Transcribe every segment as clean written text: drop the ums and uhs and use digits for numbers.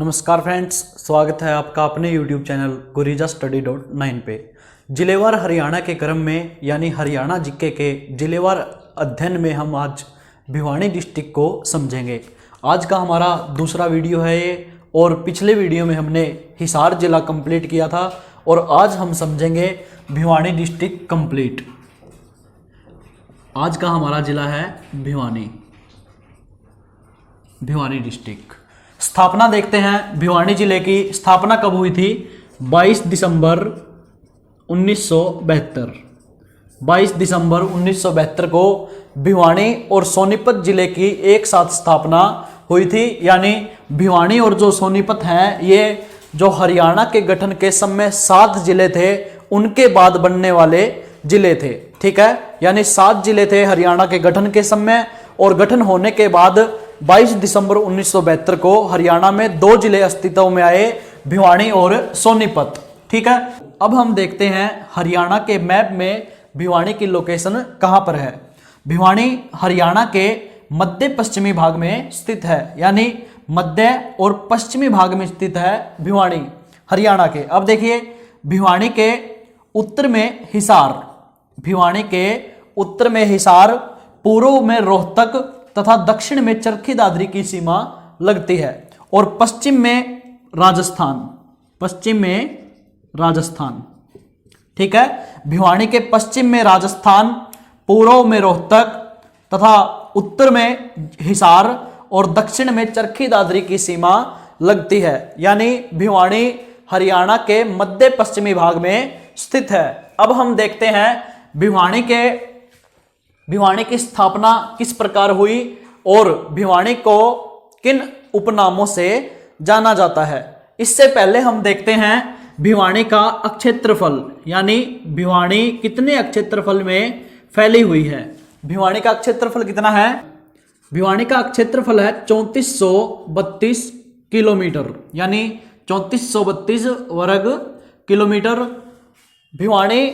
नमस्कार फ्रेंड्स, स्वागत है आपका अपने YouTube चैनल गुरीजा स्टडी.9 पे। जिलेवार हरियाणा के क्रम में यानी हरियाणा जीके के जिलेवार अध्ययन में हम आज भिवानी डिस्ट्रिक्ट को समझेंगे। आज का हमारा दूसरा वीडियो है ये, और पिछले वीडियो में हमने हिसार जिला कंप्लीट किया था और आज हम समझेंगे भिवानी डिस्ट्रिक्ट कंप्लीट। आज का हमारा जिला है भिवानी डिस्ट्रिक्ट। स्थापना देखते हैं। भिवानी जिले की स्थापना कब हुई थी? 22 दिसंबर 1972। 22 दिसंबर 1972 को भिवानी और सोनीपत जिले की एक साथ स्थापना हुई थी। यानी भिवानी और जो सोनीपत हैं, ये जो हरियाणा के गठन के समय 7 जिले थे, उनके बाद बनने वाले जिले थे। ठीक है, यानी 7 जिले थे हरियाणा के गठन के समय, और गठन होने के बाद 22 दिसंबर 1972 को हरियाणा में 2 जिले अस्तित्व में आए, भिवानी और सोनीपत। ठीक है, अब हम देखते हैं हरियाणा के मैप में भिवानी की लोकेशन कहां पर है। भिवानी हरियाणा के मध्य पश्चिमी भाग में स्थित है, यानी मध्य और पश्चिमी भाग में स्थित है भिवानी हरियाणा के। अब देखिए, भिवानी के उत्तर में हिसार, भिवानी के उत्तर में हिसार, पूर्व में रोहतक तथा दक्षिण में चरखी दादरी की सीमा लगती है, और पश्चिम में राजस्थान। ठीक है, भिवानी के पश्चिम में राजस्थान, पूर्व में रोहतक तथा उत्तर में हिसार और दक्षिण में चरखी दादरी की सीमा लगती है। यानी भिवानी हरियाणा के मध्य पश्चिमी भाग में स्थित है। अब हम देखते हैं भिवानी की स्थापना किस प्रकार हुई और भिवानी को किन उपनामों से जाना जाता है। इससे पहले हम देखते हैं भिवानी का क्षेत्रफल, यानी भिवानी कितने क्षेत्रफल में फैली हुई है। भिवानी का क्षेत्रफल कितना है? भिवानी का क्षेत्रफल है 3432 किलोमीटर, यानी 3432 वर्ग किलोमीटर। भिवानी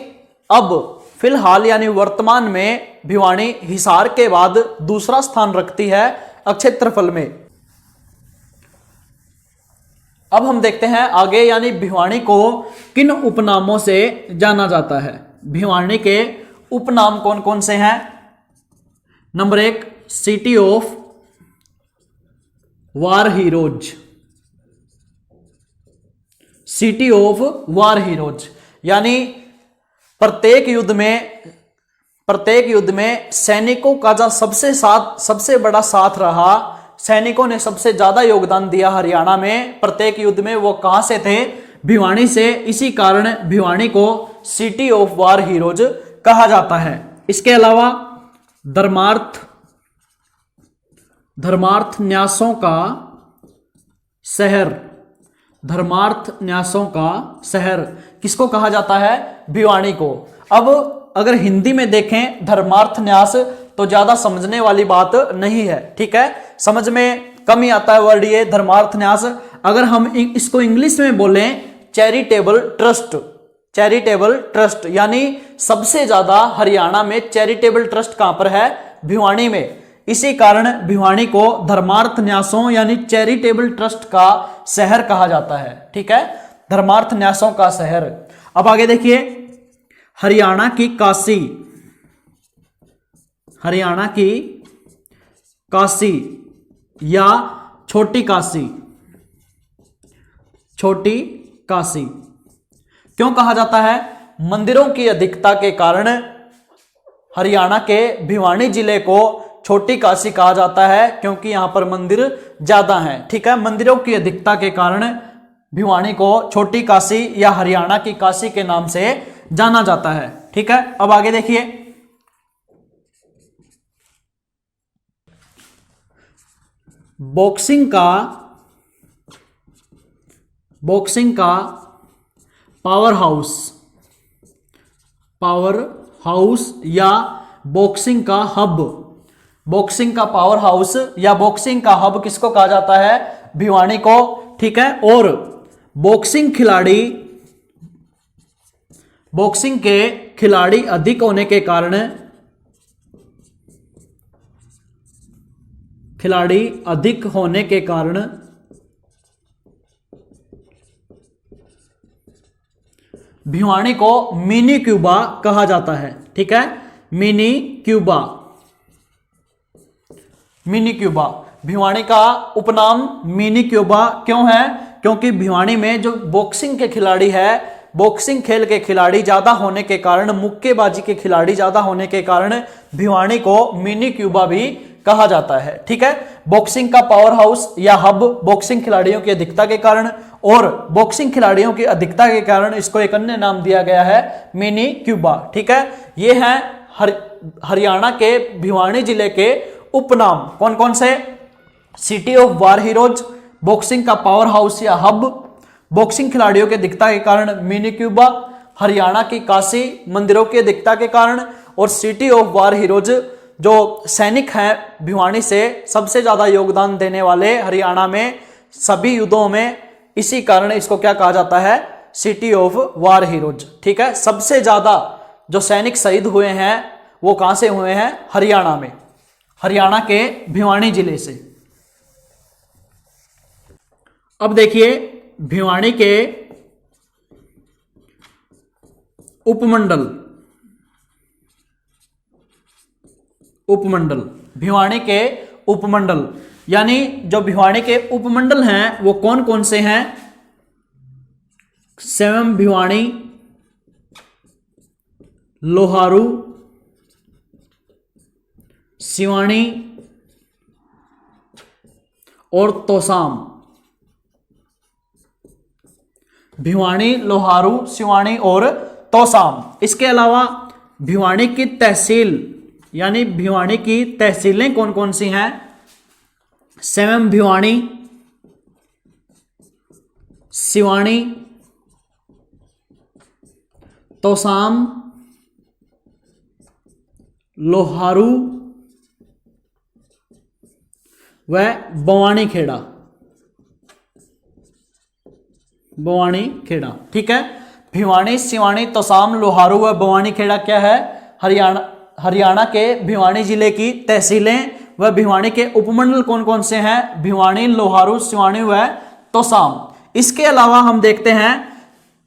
अब फिलहाल यानी वर्तमान में भिवानी हिसार के बाद दूसरा स्थान रखती है क्षेत्रफल में। अब हम देखते हैं आगे, यानी भिवानी को किन उपनामों से जाना जाता है। भिवानी के उपनाम कौन कौन से हैं? Number 1, city of war heroes. City of war heroes, यानी प्रत्येक युद्ध में सैनिकों का जो सबसे बड़ा साथ रहा, सैनिकों ने सबसे ज्यादा योगदान दिया हरियाणा में प्रत्येक युद्ध में, वो कहां से थे? भिवानी से। इसी कारण भिवानी को सिटी ऑफ वार हीरोज कहा जाता है। इसके अलावा धर्मार्थ न्यासों का शहर किसको कहा जाता है? भिवानी को। अब अगर हिंदी में देखें धर्मार्थ न्यास, तो ज्यादा समझने वाली बात नहीं है। ठीक है, समझ में कम ही आता है वर्ड ये धर्मार्थ न्यास। अगर हम इसको इंग्लिश में बोलें चैरिटेबल ट्रस्ट, यानी सबसे ज्यादा हरियाणा में चैरिटेबल ट्रस्ट कहां पर है? भिवानी में। इसी कारण भिवानी को धर्मार्थ न्यासों यानी चैरिटेबल ट्रस्ट का शहर कहा जाता है। ठीक है, धर्मार्थ न्यासों का शहर। अब आगे देखिए, हरियाणा की काशी या छोटी काशी क्यों कहा जाता है? मंदिरों की अधिकता के कारण हरियाणा के भिवानी जिले को छोटी काशी कहा जाता है, क्योंकि यहां पर मंदिर ज्यादा हैं। ठीक है, मंदिरों की अधिकता के कारण भिवानी को छोटी काशी या हरियाणा की काशी के नाम से जाना जाता है। ठीक है, अब आगे देखिए, बॉक्सिंग का पावर हाउस या बॉक्सिंग का पावर हाउस या बॉक्सिंग का हब किसको कहा जाता है? भिवानी को। ठीक है, और बॉक्सिंग के खिलाड़ी अधिक होने के कारण खिलाड़ी अधिक होने के कारण भिवानी को मिनी क्यूबा कहा जाता है। ठीक है, mini Cuba, mini Cuba. Bhiwani का उपनाम मिनी क्यूबा क्यों है? क्योंकि भिवानी में जो बॉक्सिंग के खिलाड़ी है, बॉक्सिंग खेल के खिलाड़ी ज्यादा होने के कारण, मुक्केबाजी के खिलाड़ी ज्यादा होने के कारण भिवानी को मिनी क्यूबा भी कहा जाता है। ठीक है, बॉक्सिंग का पावर हाउस या हब बॉक्सिंग खिलाड़ियों की अधिकता के कारण, और बॉक्सिंग खिलाड़ियों की अधिकता के कारण इसको एक अन्य नाम दिया गया है मिनी क्यूबा। ठीक है, ये है हरियाणा के भिवानी जिले के उपनाम। कौन कौन से? City of war heroes, boxing का पावर हाउस या हब, बॉक्सिंग खिलाड़ियों के अधिकता के कारण मिनी क्यूबा, हरियाणा की काशी मंदिरों की अधिकता के कारण, और सिटी ऑफ वार हीरोज जो सैनिक हैं भिवानी से सबसे ज्यादा योगदान देने वाले हरियाणा में सभी युद्धों में, इसी कारण इसको क्या कहा जाता है? City of war heroes. ठीक है, सबसे ज्यादा जो सैनिक शहीद हुए हैं वो कहां से हुए हैं? हरियाणा में, हरियाणा के भिवानी जिले से। अब देखिए भिवानी के उपमंडल, उपमंडल, भिवानी के उपमंडल, यानी जो भिवानी के उपमंडल हैं वो कौन कौन से हैं? सेवम भिवानी, लोहारू, सिवानी और तोसाम। भिवानी, लोहारू, सिवानी और तोसाम। इसके अलावा भिवानी की तहसील, यानी भिवानी की तहसीलें कौन कौन सी हैं? सेवम भिवानी, सिवानी, तोसाम, लोहारू व बवानी खेड़ा, बवानी खेड़ा। ठीक है, भिवानी, सिवानी, तोसाम, लोहारू व बवानी खेड़ा क्या है? हरियाणा के भिवानी जिले की तहसीलें व भिवानी के उपमंडल कौन कौन से हैं? भिवानी, लोहारू, सिवानी व तोसाम। इसके अलावा हम देखते हैं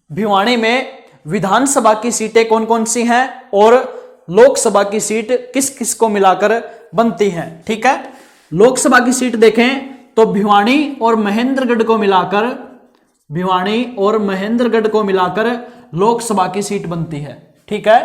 भिवानी में विधानसभा की सीटें कौन कौन सी हैं और लोकसभा की सीट किस किस को मिलाकर बनती हैं। ठीक है, लोकसभा की सीट देखें तो भिवानी और महेंद्रगढ़ को मिलाकर, भिवानी और महेंद्रगढ़ को मिलाकर लोकसभा की सीट बनती है। ठीक है,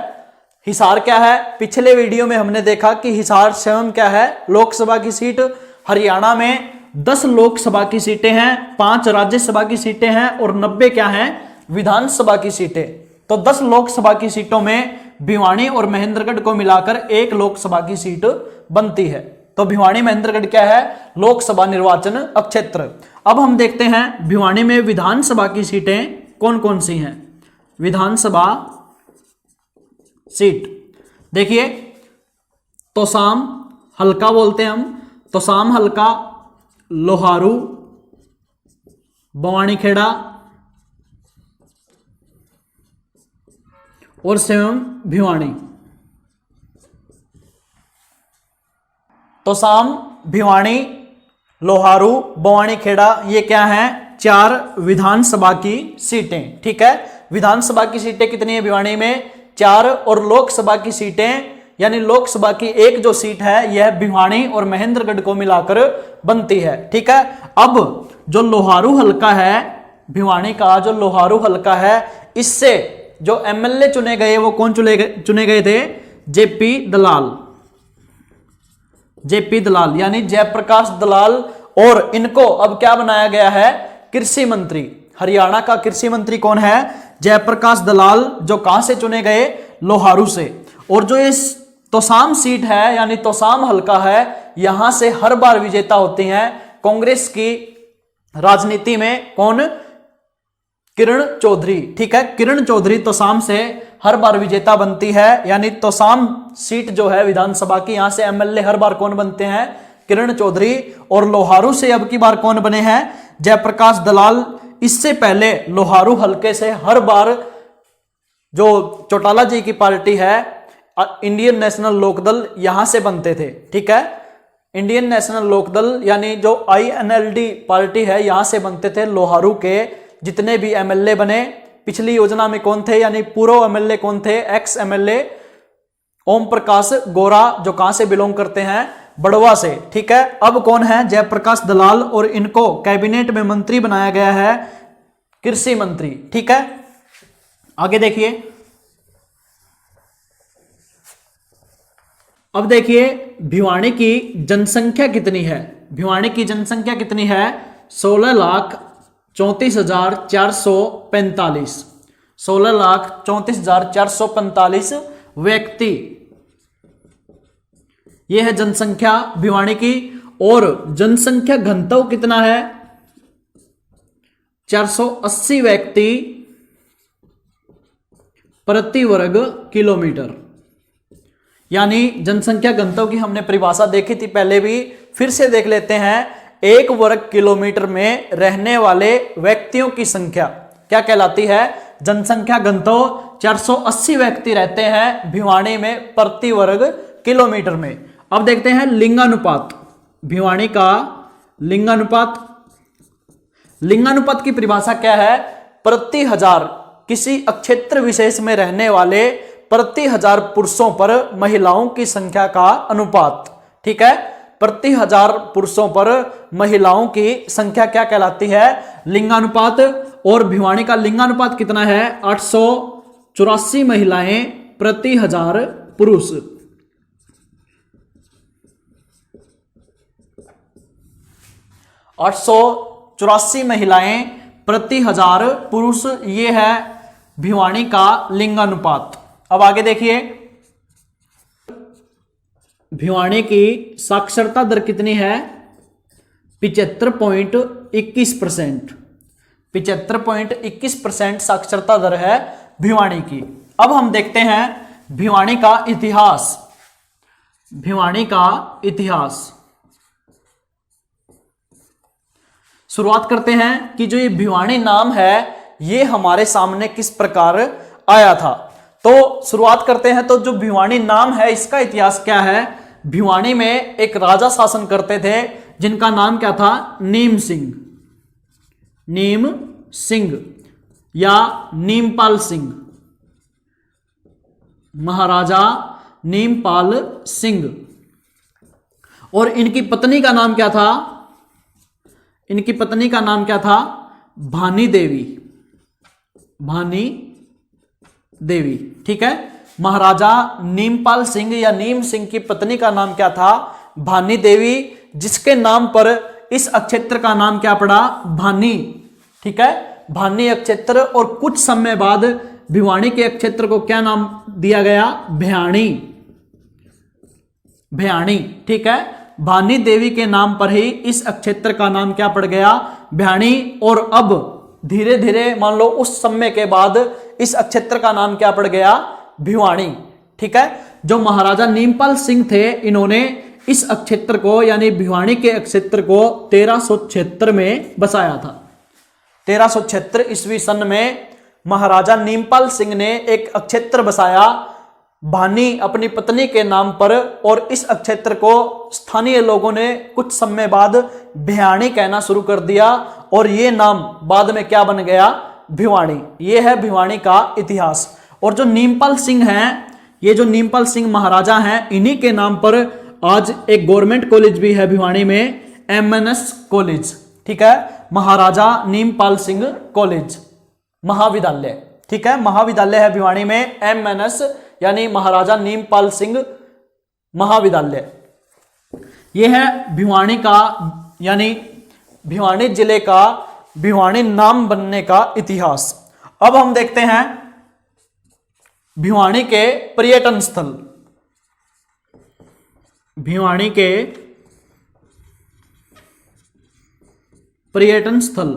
हिसार क्या है? पिछले वीडियो में हमने देखा कि हिसार स्वयं क्या है? लोकसभा की सीट। हरियाणा में 10 लोकसभा की सीटें हैं, 5 राज्यसभा की सीटें हैं और 90 क्या हैं? विधानसभा की सीटें। तो 10 लोकसभा की सीटों में भिवानी और महेंद्रगढ़ को मिलाकर एक लोकसभा की सीट बनती है। तो भिवानी महेंद्रगढ़ क्या है? लोकसभा निर्वाचन क्षेत्र। अब हम देखते हैं भिवानी में विधानसभा की सीटें कौन कौन सी हैं। विधानसभा सीट देखिए, तोसाम हल्का बोलते हैं हम, तोसाम हल्का, लोहारू, बवानी खेड़ा और सेवम भिवानी। तोसाम, भिवानी, लोहारू, बवानी खेड़ा, ये क्या हैं? 4 विधानसभा की सीटें। ठीक है, विधानसभा की सीटें कितनी है भिवानी में? 4, और लोकसभा की सीटें यानी लोकसभा की एक जो सीट है यह भिवानी और महेंद्रगढ़ को मिलाकर बनती है। ठीक है, अब जो लोहारू हल्का है, भिवानी का जो लोहारू हल्का है, इससे जो एमएलए चुने गए वो कौन चुने गए थे? जेपी दलाल, जेपी दलाल यानी जयप्रकाश दलाल, और इनको अब क्या बनाया गया है? कृषि मंत्री। हरियाणा का कृषि मंत्री कौन है? जयप्रकाश दलाल, जो कहां से चुने गए? लोहारू से। और जो इस तोसाम सीट है यानी तोसाम हल्का है, यहां से हर बार विजेता होती हैं कांग्रेस की राजनीति में कौन? किरण चौधरी। ठीक है, किरण चौधरी तोसाम से हर बार विजेता बनती है, यानी तोसाम सीट जो है विधानसभा की, यहां से एमएलए हर बार कौन बनते हैं? किरण चौधरी। और लोहारू से अब की बार कौन बने हैं? जयप्रकाश दलाल। इससे पहले लोहारू हल्के से हर बार जो चौटाला जी की पार्टी है इंडियन नेशनल लोकदल, यहां से बनते थे। ठीक है, इंडियन नेशनल लोकदल यानी जो INLD पार्टी है, यहां से बनते थे लोहारू के जितने भी एमएलए बने पिछली योजना में कौन थे, यानी पूर्व एमएलए कौन थे, एक्स एमएलए ओम प्रकाश गोरा, जो कहां से बिलोंग करते हैं, बड़वा से। ठीक है, अब कौन है, जयप्रकाश दलाल, और इनको कैबिनेट में मंत्री बनाया गया है, कृषि मंत्री। ठीक है, आगे देखिए। अब देखिए भिवानी की जनसंख्या कितनी है। भिवानी की जनसंख्या कितनी है, 16,34,445। 16,34,445 व्यक्ति, यह है जनसंख्या भिवानी की। और जनसंख्या घनत्व कितना है, 480 व्यक्ति प्रति वर्ग किलोमीटर। यानी जनसंख्या घनत्व की हमने परिभाषा देखी थी पहले भी, फिर से देख लेते हैं। 1 वर्ग किलोमीटर में रहने वाले व्यक्तियों की संख्या क्या कहलाती है, जनसंख्या घनत्व। 480 व्यक्ति रहते हैं भिवानी में प्रति वर्ग किलोमीटर में। अब देखते हैं लिंगानुपात, भिवानी का लिंगानुपात। लिंगानुपात की परिभाषा क्या है, प्रति हजार किसी क्षेत्र विशेष में रहने वाले प्रति हजार पुरुषों पर महिलाओं की संख्या का अनुपात। ठीक है, प्रति हजार पुरुषों पर महिलाओं की संख्या क्या कहलाती है, लिंगानुपात। और भिवानी का लिंगानुपात कितना है, 884 महिलाएं प्रति हजार पुरुष। 884 महिलाएं प्रति हजार पुरुष, ये है भिवानी का लिंगानुपात। अब आगे देखिए, भिवानी की साक्षरता दर कितनी है, 75.21%। 75.21% साक्षरता दर है भिवानी की। अब हम देखते हैं भिवानी का इतिहास। भिवानी का इतिहास शुरुआत करते हैं कि जो ये भिवानी नाम है ये हमारे सामने किस प्रकार आया था। तो शुरुआत करते हैं, तो जो भिवानी नाम है इसका इतिहास क्या है। भिवानी में एक राजा शासन करते थे जिनका नाम क्या था, नीम सिंह। नीम सिंह या नीमपाल सिंह, महाराजा नीमपाल सिंह। और इनकी पत्नी का नाम क्या था, इनकी पत्नी का नाम क्या था, भानी देवी। भानी देवी, ठीक है। महाराजा नीमपाल सिंह या नीम सिंह की पत्नी का नाम क्या था, भानी देवी, जिसके नाम पर इस क्षेत्र का नाम क्या पड़ा, भानी। ठीक है, भानी क्षेत्र। और कुछ समय बाद भिवानी के क्षेत्र को क्या नाम दिया गया, भयाणी। भयाणी, ठीक है। भानी देवी के नाम पर ही इस क्षेत्र का नाम क्या पड़ गया, भयाणी। और अब धीरे धीरे मान लो उस समय के बाद इस क्षेत्र का नाम क्या पड़ गया, भिवानी। ठीक है, जो महाराजा नीमपाल सिंह थे इन्होंने इस क्षेत्र को यानी भिवानी के क्षेत्र को 1376 में बसाया था। 1376 ईस्वी सन में महाराजा नीमपाल सिंह ने एक क्षेत्र बसाया भानी अपनी पत्नी के नाम पर। और इस क्षेत्र को स्थानीय लोगों ने कुछ समय बाद भिवानी कहना शुरू कर दिया और ये नाम बाद में क्या बन गया, भिवानी। ये है भिवानी का इतिहास। और जो नीमपाल सिंह हैं, ये जो नीमपाल सिंह महाराजा हैं, इन्हीं के नाम पर आज एक गवर्नमेंट कॉलेज भी है भिवानी में, MNS कॉलेज। ठीक है, महाराजा नीमपाल सिंह कॉलेज महाविद्यालय। ठीक है, महाविद्यालय है भिवानी में, MNS यानी महाराजा नीमपाल सिंह महाविद्यालय। यह है भिवानी का यानी भिवानी जिले का भिवानी नाम बनने का इतिहास। अब हम देखते हैं भिवानी के पर्यटन स्थल। भिवानी के पर्यटन स्थल।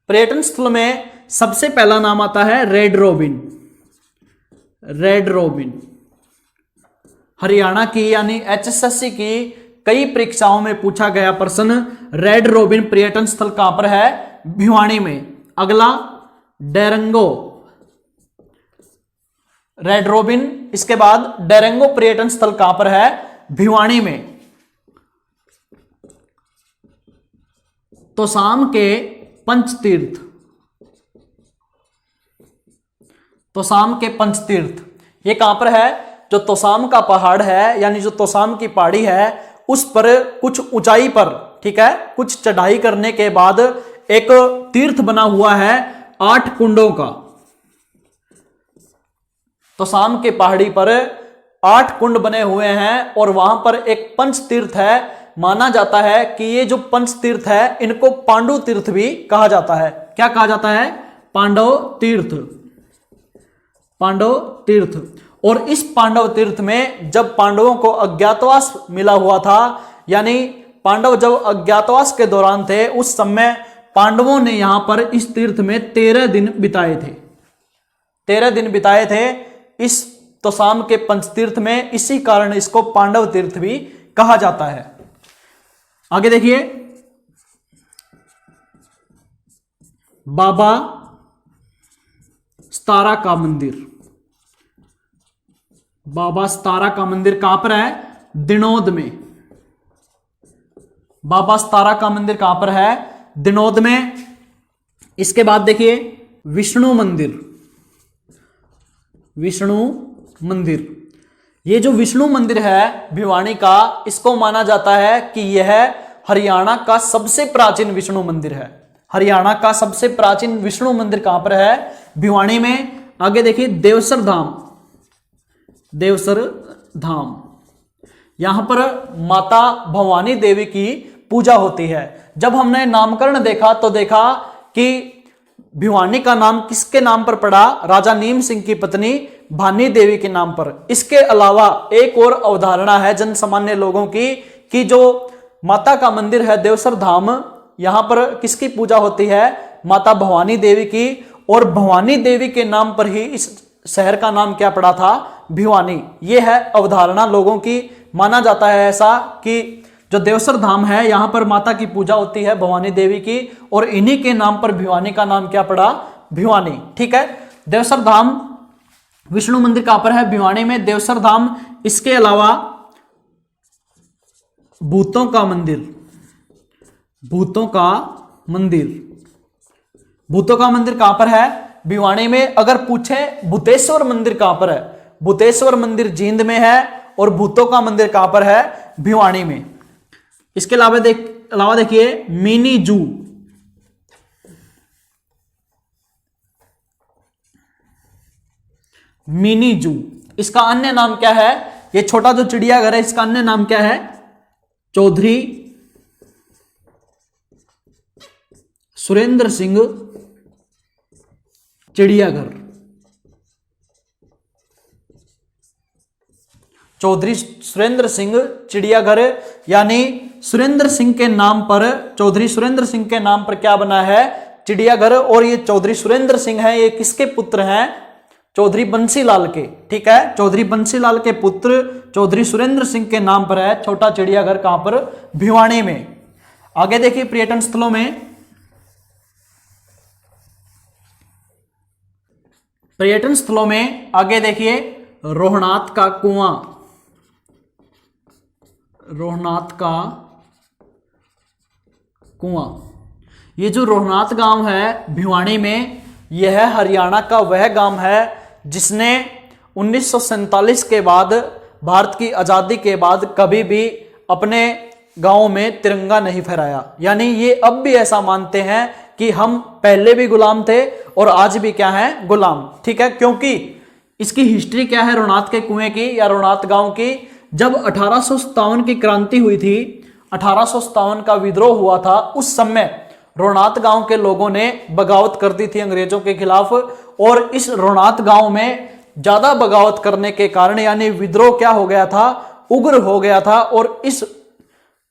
पर्यटन स्थल में सबसे पहला नाम आता है red robin. Red robin Haryana की यानी HSSC की कई परीक्षाओं में पूछा गया प्रश्न। रेड रोबिन पर्यटन स्थल कहां पर है, भिवानी में। अगला डेरंगो, रेड रोबिन। इसके बाद डेरंगो पर्यटन स्थल कहां पर है, भिवानी में। तो शाम के पंचतीर्थ, तोसाम के पंचतीर्थ ये कहां पर है? जो तोसाम का पहाड़ है यानी जो तोसाम की पहाड़ी है उस पर कुछ ऊंचाई पर, ठीक है, कुछ चढ़ाई करने के बाद एक तीर्थ बना हुआ है 8 कुंडों का। तोसाम के पहाड़ी पर 8 कुंड बने हुए हैं और वहां पर एक पंच तीर्थ है। माना जाता है कि ये जो पंच तीर्थ है इनको पांडु तीर्थ भी कहा जाता है। क्या कहा जाता है? पांडव तीर्थ, पांडव तीर्थ। और इस पांडव तीर्थ में जब पांडवों को अज्ञातवास मिला हुआ था, यानी पांडव जब अज्ञातवास के दौरान थे उस समय पांडवों ने यहां पर इस तीर्थ में 13 दिन बिताए थे। 13 दिन बिताए थे इस तोसाम के पंचतीर्थ में, इसी कारण इसको पांडव तीर्थ भी कहा जाता है। आगे देखिए, बाबा सतारा का मंदिर। बाबा सतारा का मंदिर कहां पर है? दिनोद में। बाबा सतारा का मंदिर कहां पर है? दिनोद में। इसके बाद देखिए विष्णु मंदिर। विष्णु मंदिर, ये जो विष्णु मंदिर है भिवानी का, इसको माना जाता है कि यह हरियाणा का सबसे प्राचीन विष्णु मंदिर है। हरियाणा का सबसे प्राचीन विष्णु मंदिर कहां पर है? भिवानी में। आगे देखिए देवसर धाम। देवसर धाम, यहां पर माता भवानी देवी की पूजा होती है। जब हमने नामकरण देखा तो देखा कि भिवानी का नाम किसके नाम पर पड़ा? राजा नीम सिंह की पत्नी भानी देवी के नाम पर। इसके अलावा एक और अवधारणा है जन सामान्य लोगों की कि जो माता का मंदिर है देवसर धाम, यहां पर किसकी पूजा होती है? माता भवानी देवी की। और भवानी देवी के नाम पर ही इस शहर का नाम क्या पड़ा था? भिवानी। ये है अवधारणा लोगों की। माना जाता है ऐसा कि जो देवसर धाम है यहां पर माता की पूजा होती है भवानी देवी की, और इन्हीं के नाम पर भिवानी का नाम क्या पड़ा? भिवानी। ठीक है, देवसर धाम विष्णु मंदिर कहां पर है? भिवानी में, देवसर धाम। इसके अलावा भूतों का मंदिर। भूतों का मंदिर, भूतों का मंदिर कहां पर है? भिवानी में। अगर पूछे भूतेश्वर मंदिर कहां पर है? भूतेश्वर मंदिर जींद में है और भूतों का मंदिर कहां पर है? भिवानी में। इसके अलावा देखिए मिनी जू। मिनी जू, इसका अन्य नाम क्या है? ये छोटा जो चिड़ियाघर है इसका अन्य नाम क्या है? चौधरी सुरेंद्र सिंह चिड़ियाघर। चौधरी सुरेंद्र सिंह चिड़ियाघर, यानी सुरेंद्र सिंह के नाम पर, चौधरी सुरेंद्र सिंह के नाम पर क्या बना है? चिड़ियाघर। और ये चौधरी सुरेंद्र सिंह है, ये किसके पुत्र हैं? चौधरी बंसीलाल के। ठीक है, चौधरी बंसीलाल के पुत्र चौधरी सुरेंद्र सिंह के नाम पर है छोटा चिड़ियाघर। कहां पर? भिवानी में। आगे देखिए पर्यटन स्थलों में, पर्यटन स्थलों में आगे देखिए रोहनाथ का कुआं। रोहनाथ का कुआं, ये जो रोहनाथ गांव है भिवानी में, यह हरियाणा का वह गांव है जिसने 1947 के बाद, भारत की आज़ादी के बाद कभी भी अपने गांव में तिरंगा नहीं फहराया। यानी ये अब भी ऐसा मानते हैं कि हम पहले भी गुलाम थे और आज भी क्या है? गुलाम। ठीक है, क्योंकि इसकी हिस्ट्री क्या है रोहनाथ के कुएं की या रोहनाथ गांव की? जब 1857 की क्रांति हुई थी, 1857 का विद्रोह हुआ था, उस समय रोहनाथ गांव के लोगों ने बगावत कर दी थी अंग्रेजों के खिलाफ। और इस रोहनाथ गांव में ज्यादा बगावत करने के कारण, यानी विद्रोह क्या हो गया था? उग्र हो गया था। और इस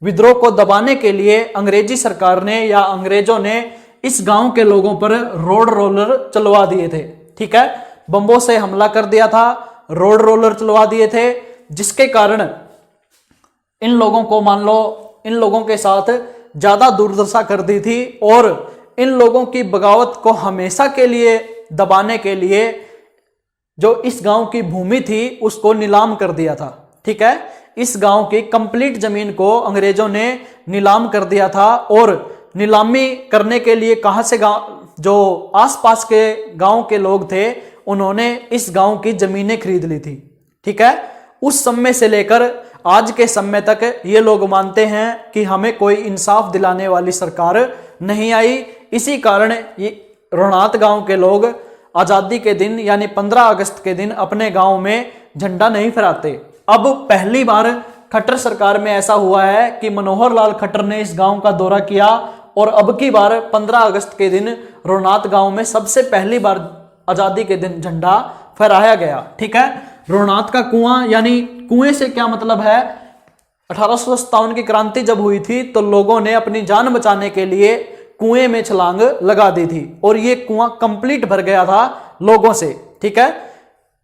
विद्रोह को दबाने के लिए अंग्रेजी सरकार ने या अंग्रेजों ने इस गांव के लोगों पर रोड रोलर चलवा दिए थे। ठीक है, बम्बों से हमला कर दिया था, रोड रोलर चलवा दिए थे, जिसके कारण इन लोगों को, मान लो इन लोगों के साथ ज्यादा दुर्दशा कर दी थी। और इन लोगों की बगावत को हमेशा के लिए दबाने के लिए जो इस गांव की भूमि थी उसको नीलाम कर दिया था। ठीक है, इस गांव की कंप्लीट जमीन को अंग्रेजों ने नीलाम कर दिया था। और नीलामी करने के लिए कहां से गांव जो आसपास के गांव के लोग थे उन्होंने इस गांव की जमीनें खरीद ली थी। ठीक है, उस समय से लेकर आज के समय तक ये लोग मानते हैं कि हमें कोई इंसाफ दिलाने वाली सरकार नहीं आई। इसी कारण ये रोहनात गांव के लोग आजादी के दिन यानी 15 अगस्त के दिन अपने गांव में झंडा नहीं फहराते। अब पहली बार खट्टर सरकार में ऐसा हुआ है कि मनोहर लाल खट्टर ने इस गांव का दौरा किया और अब की बार 15 अगस्त के दिन रोहनात गांव में सबसे पहली बार आजादी के दिन झंडा फहराया गया। ठीक है, रोहनात का कुआं यानी कुएं से क्या मतलब है, 1857 की क्रांति जब हुई थी तो लोगों ने अपनी जान बचाने के लिए कुएं में छलांग लगा दी थी और ये कुआं कंप्लीट भर गया था लोगों से। ठीक है,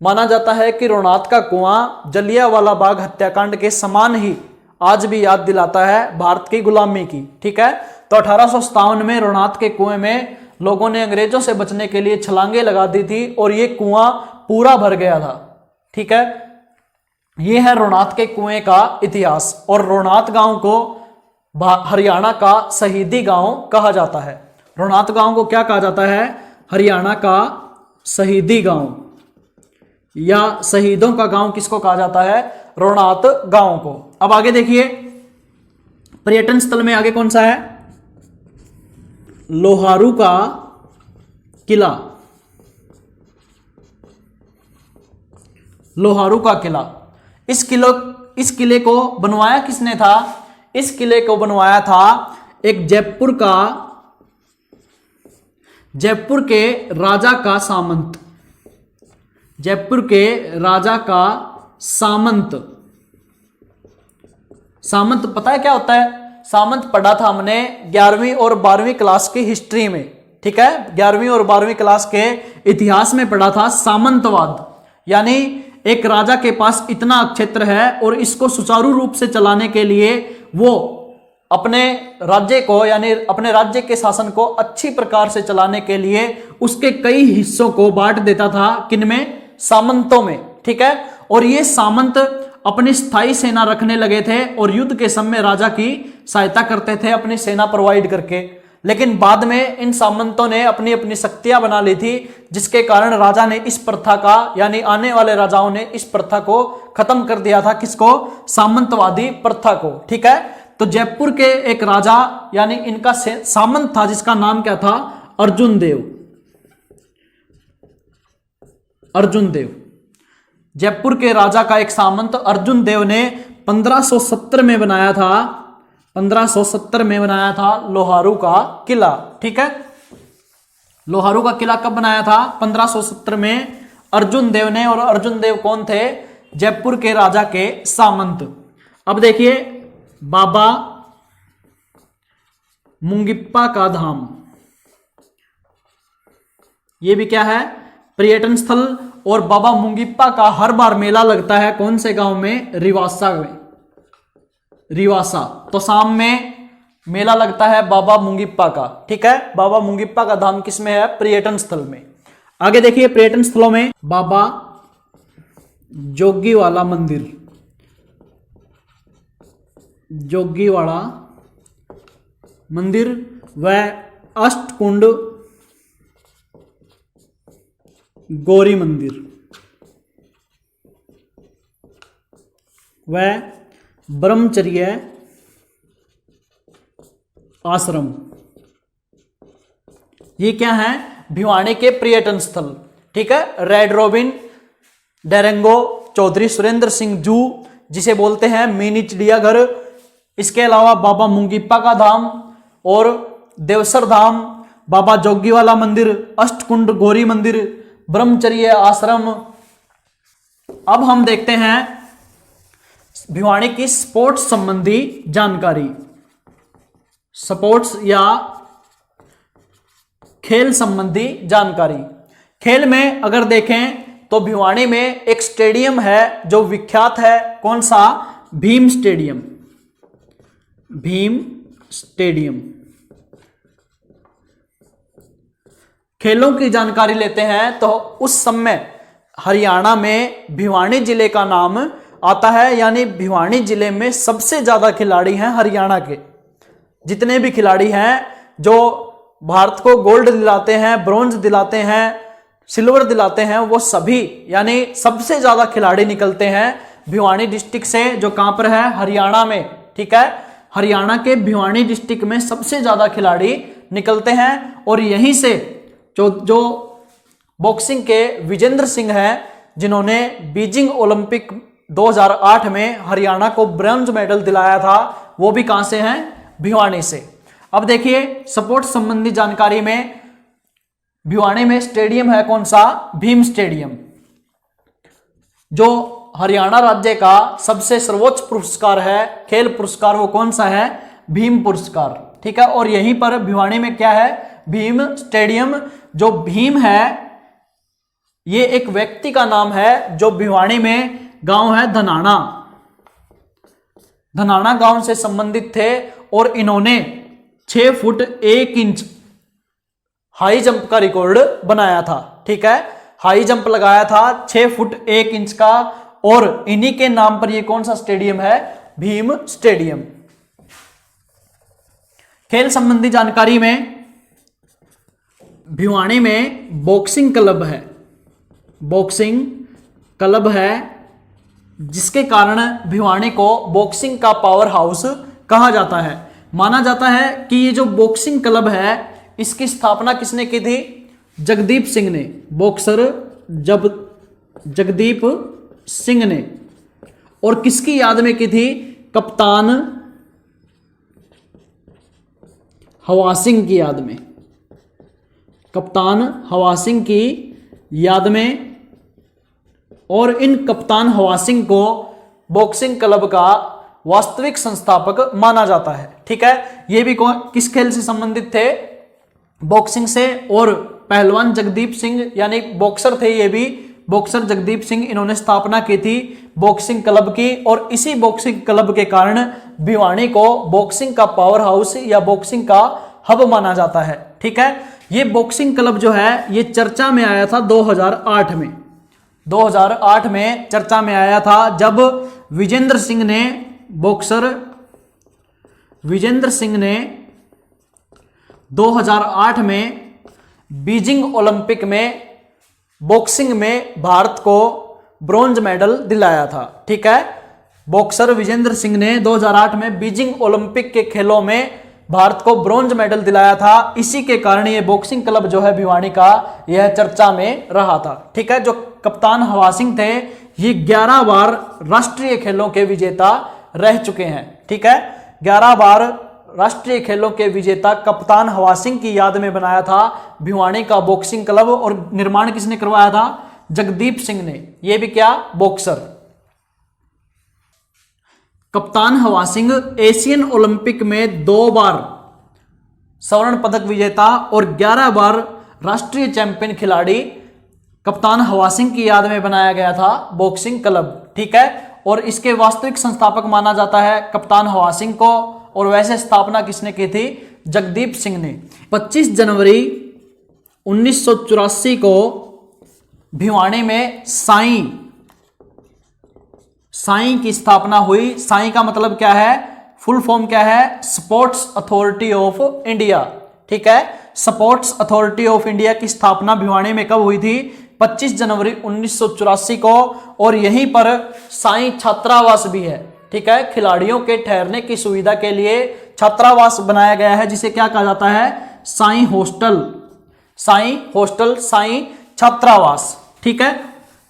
माना जाता है कि रोहनात का कुआं जलियांवाला बाग हत्याकांड के समान ही आज भी याद दिलाता है भारत की गुलामी की। ठीक है, तो 1857 में रोहनात के कुएं में लोगों ने अंग्रेजों से बचने के लिए छलांगे लगा दी थी और ये कुआं पूरा भर गया था। ठीक है, ये है रोहनात के कुएं का इतिहास और रोहनात गांव को हरियाणा का शहीदी गांव कहा जाता है। रोहनात गांव को क्या कहा जाता है, हरियाणा का शहीदी गांव या शहीदों का गांव किसको कहा जाता है, रोहनात गांव को। अब आगे देखिए पर्यटन स्थल में आगे कौन सा है, लोहारू का किला। लोहारू का किला, इस किले को बनवाया किसने था, इस किले को बनवाया था एक जयपुर के राजा का सामंत, जयपुर के राजा का सामंत। सामंत पता है क्या होता है, सामंत पढ़ा था हमने 11वीं और 12वीं क्लास की हिस्ट्री में। ठीक है, 11वीं और 12वीं क्लास के इतिहास में पढ़ा था सामंतवाद, यानी एक राजा के पास इतना क्षेत्र है और इसको सुचारू रूप से चलाने के लिए वो अपने राज्य को यानी अपने राज्य के शासन को अच्छी प्रकार से चलाने के लिए उसके कई हिस्सों को बांट देता था, किनमें, सामंतों में। ठीक है, और ये सामंत अपनी स्थायी सेना रखने लगे थे और युद्ध के समय राजा की सहायता करते थे अपनी सेना प्रोवाइड करके। लेकिन बाद में इन सामंतों ने अपनी अपनी शक्तियां बना ली थी, जिसके कारण राजा ने इस प्रथा का यानी आने वाले राजाओं ने इस प्रथा को खत्म कर दिया था, किसको, सामंतवादी प्रथा को। ठीक है, तो जयपुर के एक राजा यानी इनका सामंत था जिसका नाम क्या था, अर्जुन देव। अर्जुन देव, जयपुर के राजा का एक सामंत अर्जुन देव ने 1570 में बनाया था, 1570 में बनाया था लोहारू का किला। ठीक है, लोहारू का किला कब बनाया था, 1570 में अर्जुन देव ने। और अर्जुन देव कौन थे, जयपुर के राजा के सामंत। अब देखिए बाबा मुंगिप्पा का धाम, ये भी क्या है, पर्यटन स्थल। और बाबा मुंगिप्पा का हर बार मेला लगता है कौन से गांव में, रिवासा में, रिवासा। तो शाम में मेला लगता है बाबा मुंगिप्पा का। ठीक है, बाबा मुंगिप्पा का धाम किसमें है, पर्यटन स्थल में। आगे देखिए पर्यटन स्थलों में बाबा जोगीवाला मंदिर, जोगीवाड़ा मंदिर व अष्टकुंड गौरी मंदिर व ब्रह्मचर्य आश्रम, ये क्या है, भिवानी के पर्यटन स्थल। ठीक है, रेड रॉबिन, डेरेंगो, चौधरी सुरेंद्र सिंह जू जिसे बोलते हैं मिनी चिड़ियाघर, इसके अलावा बाबा मुंगिप्पा का धाम और देवसर धाम, बाबा जोगीवाला मंदिर, अष्टकुंड गौरी मंदिर, ब्रह्मचर्य आश्रम। अब हम देखते हैं भिवानी की स्पोर्ट्स संबंधी जानकारी, स्पोर्ट्स या खेल संबंधी जानकारी। खेल में अगर देखें तो भिवानी में एक स्टेडियम है जो विख्यात है, कौन सा, भीम स्टेडियम, भीम स्टेडियम। खेलों की जानकारी लेते हैं तो उस समय हरियाणा में भिवानी जिले का नाम आता है, यानी भिवानी जिले में सबसे ज्यादा खिलाड़ी हैं हरियाणा के। जितने भी खिलाड़ी हैं जो भारत को गोल्ड दिलाते हैं, ब्रॉन्ज दिलाते हैं, सिल्वर दिलाते हैं, वो सभी यानी सबसे ज्यादा खिलाड़ी निकलते हैं भिवानी डिस्ट्रिक्ट से, जो कहां पर है, हरियाणा में। ठीक है, हरियाणा के भिवानी डिस्ट्रिक्ट में सबसे ज्यादा खिलाड़ी निकलते हैं। और यहीं से जो बॉक्सिंग के विजेंद्र सिंह हैं, जिन्होंने बीजिंग ओलंपिक 2008 में हरियाणा को ब्रॉन्ज मेडल दिलाया था, वो भी कहां से हैं, भिवानी से। अब देखिए स्पोर्ट्स संबंधी जानकारी में, भिवानी में स्टेडियम है कौन सा, भीम स्टेडियम। जो हरियाणा राज्य का सबसे सर्वोच्च पुरस्कार है, खेल पुरस्कार, वो कौन सा है, भीम पुरस्कार। ठीक है, और यहीं पर भिवानी में क्या है, भीम स्टेडियम। जो भीम है ये एक व्यक्ति का नाम है, जो भिवानी में गांव है धनाना, धनाना गांव से संबंधित थे। और इन्होंने 6 फुट 1 इंच हाई जंप का रिकॉर्ड बनाया था। ठीक है, हाई जंप लगाया था 6 फुट 1 इंच का, और इन्हीं के नाम पर ये कौन सा स्टेडियम है, भीम स्टेडियम। खेल संबंधी जानकारी में, भिवानी में बॉक्सिंग क्लब है, बॉक्सिंग क्लब है, जिसके कारण भिवानी को बॉक्सिंग का पावर हाउस कहा जाता है। माना जाता है कि ये जो बॉक्सिंग क्लब है, इसकी स्थापना किसने की थी, जगदीप सिंह ने, बॉक्सर जगदीप सिंह ने। और किसकी याद में की थी, कप्तान हवा सिंह की याद में, कप्तान हवा सिंह की याद में। और इन कप्तान हवा सिंह को बॉक्सिंग क्लब का वास्तविक संस्थापक माना जाता है। ठीक है, ये भी किस खेल से संबंधित थे, बॉक्सिंग से। और पहलवान जगदीप सिंह यानी बॉक्सर थे, ये भी बॉक्सर जगदीप सिंह, इन्होंने स्थापना की थी बॉक्सिंग क्लब की। और इसी बॉक्सिंग क्लब के कारण भिवानी को बॉक्सिंग का पावर हाउस या बॉक्सिंग का हब माना जाता है। ठीक है, ये बॉक्सिंग क्लब जो है ये चर्चा में आया था 2008 में, 2008 में चर्चा में आया था, जब विजेंद्र सिंह ने, बॉक्सर विजेंद्र सिंह ने 2008 में बीजिंग ओलंपिक में बॉक्सिंग में भारत को ब्रॉन्ज मेडल दिलाया था। ठीक है, बॉक्सर विजेंद्र सिंह ने 2008 में बीजिंग ओलंपिक के खेलों में भारत को ब्रॉन्ज मेडल दिलाया था। इसी के कारण ये बॉक्सिंग क्लब जो है भिवानी का, यह चर्चा में रहा था। ठीक है, जो कप्तान हवा सिंह थे, ये 11 बार राष्ट्रीय खेलों के विजेता रह चुके हैं। ठीक है, 11 बार राष्ट्रीय खेलों के विजेता कप्तान हवा सिंह की याद में बनाया था भिवानी का बॉक्सिंग क्लब। और निर्माण किसने करवाया था, जगदीप सिंह ने, ये भी क्या, बॉक्सर। कप्तान हवा सिंह एशियन ओलंपिक में 2 बार स्वर्ण पदक विजेता और 11 बार राष्ट्रीय चैंपियन खिलाड़ी कप्तान हवा सिंह की याद में बनाया गया था बॉक्सिंग क्लब। ठीक है, और इसके वास्तविक संस्थापक माना जाता है कप्तान हवा सिंह को। और वैसे स्थापना किसने की थी, जगदीप सिंह ने। 25 जनवरी 1984 को भिवानी में साई की स्थापना हुई। साई का मतलब क्या है, फुल फॉर्म क्या है, स्पोर्ट्स अथॉरिटी ऑफ इंडिया। ठीक है, स्पोर्ट्स अथॉरिटी ऑफ इंडिया की स्थापना भिवानी में कब हुई थी, 25 जनवरी 1984 को। और यहीं पर साई छात्रावास भी है। ठीक है, खिलाड़ियों के ठहरने की सुविधा के लिए छात्रावास बनाया गया है, जिसे क्या कहा जाता है, साई हॉस्टल, साई हॉस्टल, साई छात्रावास। ठीक है,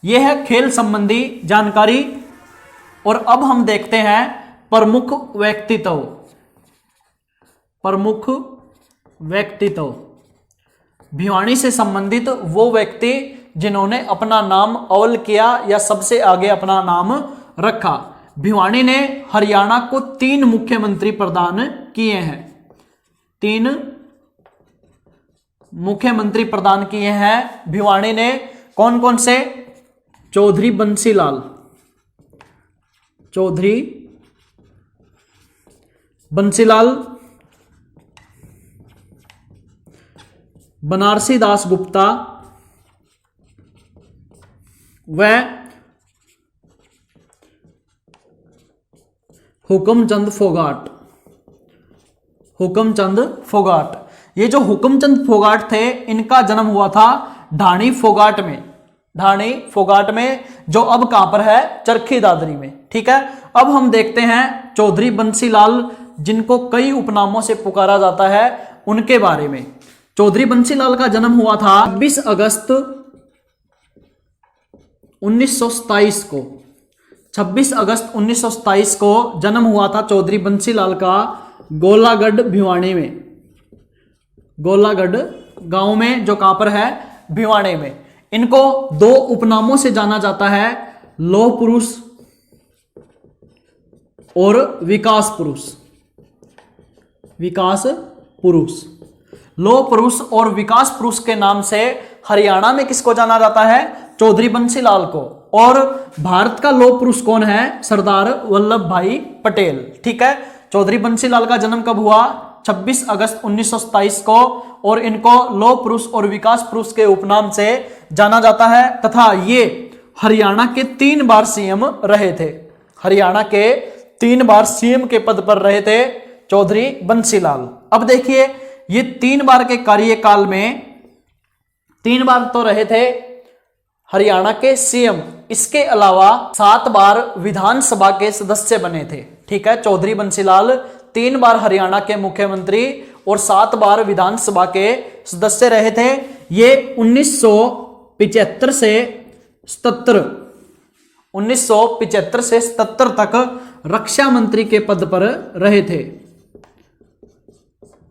यह है खेल संबंधी जानकारी। और अब हम देखते हैं प्रमुख व्यक्तित्व, प्रमुख व्यक्तित्व। भिवानी से संबंधित वो व्यक्ति जिन्होंने अपना नाम अव्वल किया या सबसे आगे अपना नाम रखा। भिवानी ने हरियाणा को 3 मुख्यमंत्री प्रदान किए हैं, 3 मुख्यमंत्री प्रदान किए हैं भिवानी ने। कौन कौन से, चौधरी बंसीलाल, चौधरी बंसीलाल, बनारसी दास गुप्ता व हुक्मचंद फोगाट, हुक्मचंद फोगाट। ये जो हुकुमचंद फोगाट थे, इनका जन्म हुआ था ढाणी फोगाट में, ढाणी फोगाट में, जो अब कहां पर है, चरखी दादरी में। ठीक है, अब हम देखते हैं चौधरी बंसीलाल, जिनको कई उपनामों से पुकारा जाता है, उनके बारे में। चौधरी बंसीलाल का जन्म हुआ था 26 अगस्त 1927 को। 26 अगस्त 1927 को जन्म हुआ था चौधरी बंसीलाल का गोलागढ़ भिवानी में, गोलागढ़ गांव में, जो कहां पर है, भिवानी में। इनको दो उपनामों से जाना जाता है, लौह पुरुष और विकास पुरुष। विकास पुरुष, लौह पुरुष और विकास पुरुष के नाम से हरियाणा में किसको जाना जाता है, चौधरी बंसीलाल को। और भारत का लौह पुरुष कौन है, सरदार वल्लभ भाई पटेल। ठीक है, चौधरी बंसीलाल का जन्म कब हुआ, 26 अगस्त 1927 को, और इनको लौह पुरुष और विकास पुरुष के उपनाम से जाना जाता है, तथा ये हरियाणा के 3 बार सीएम रहे थे। हरियाणा के 3 बार सीएम के पद पर रहे थे चौधरी बंसीलाल। अब देखिए, ये 3 बार के कार्यकाल में 3 बार तो रहे थे हरियाणा के सीएम, इसके अलावा 7 बार विधानसभा के सदस्य बने थे। ठीक है, चौधरी बंसीलाल 3 बार हरियाणा के मुख्यमंत्री और 7 बार विधानसभा के सदस्य रहे थे। ये 1975 से 77 तक रक्षा मंत्री के पद पर रहे थे,